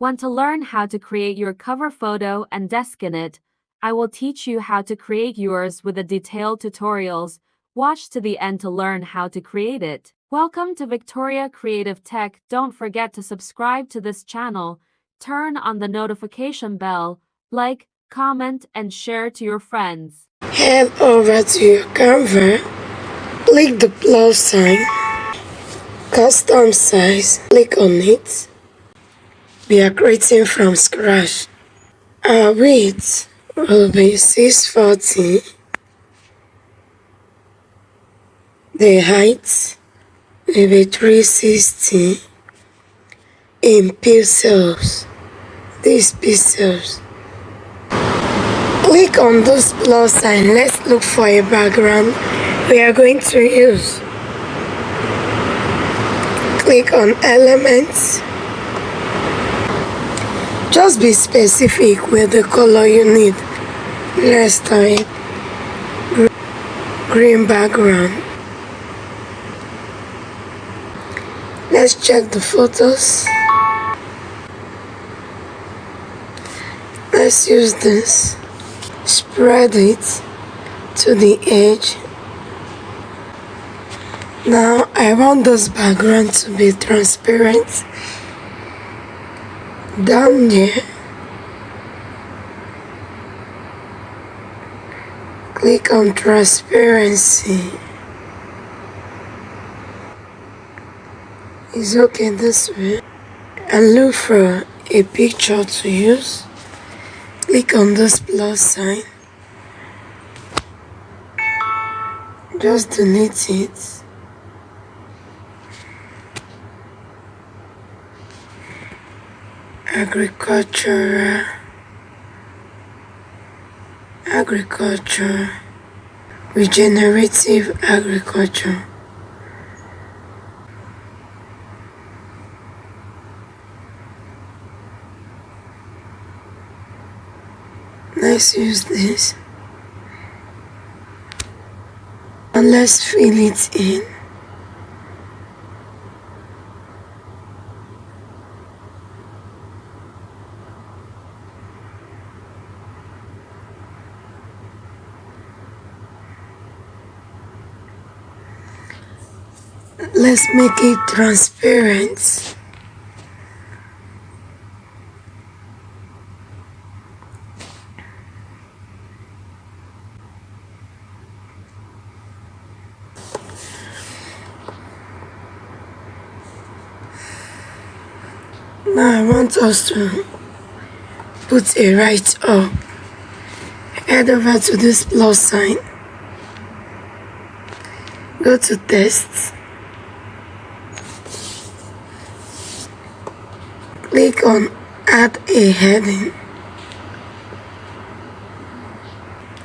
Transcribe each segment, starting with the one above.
Want to learn how to create your cover photo and desk in it? I will teach you how to create yours with the detailed tutorials. Watch to the end to learn how to create it. Welcome to Victoria Creative Tech. Don't forget to subscribe to this channel, turn on the notification bell, like, comment, and share to your friends. Head over to your Canva, click the plus sign, custom size, click on it. We are creating from scratch. Our width will be 640. The height will be 360 in pixels. These pixels. Click on this plus sign. Let's look for a background we are going to use. Click on elements. Just be specific with the color you need. Let's type green background. Let's check the photos. Let's use this. Spread it to the edge. Now I want this background to be transparent. Down there, click on transparency. It's okay this way. And look for a picture to use. Click on this plus sign. Just delete it. Agriculture, regenerative agriculture. Let's use this and let's fill it in. Let's make it transparent. Now I want us to put a right up. Head over to this plus sign. Go to text. Click on add a heading.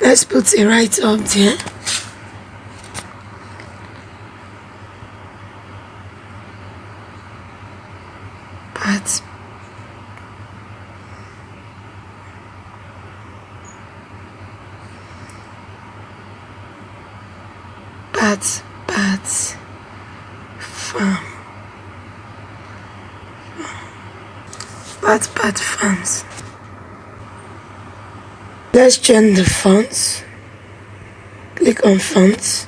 Let's put a right up there. Pat fonts. Let's change the fonts. Click on fonts.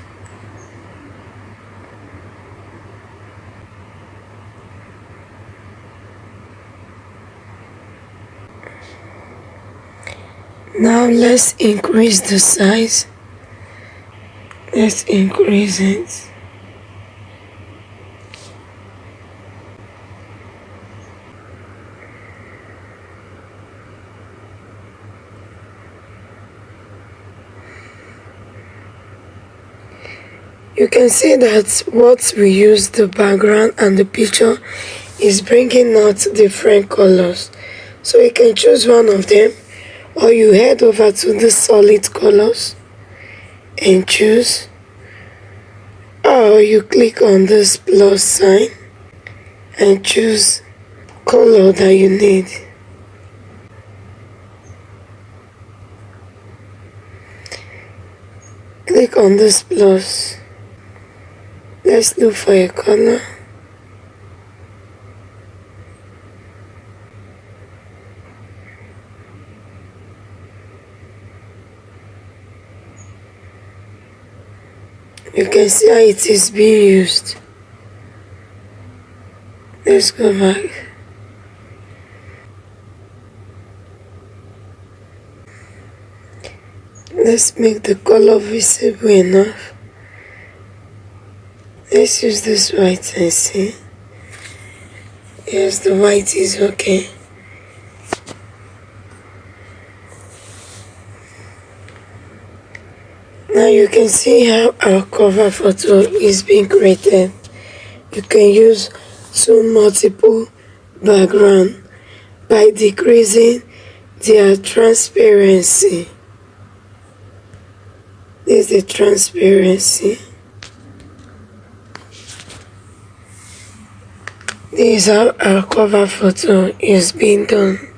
Now let's increase the size. Let's increase it. You can see that what we use, the background and the picture, is bringing out different colors. So you can choose one of them, or you head over to the solid colors and choose, or you click on this plus sign and choose color that you need. Click on this plus. Let's look for a color. You can see how it is being used. Let's go back. Let's make the color visible enough. Let's use this white and see. Yes, the white is okay. Now you can see how our cover photo is being created. You can use two multiple background by decreasing their transparency. This is the transparency. This is how our cover photo is being done.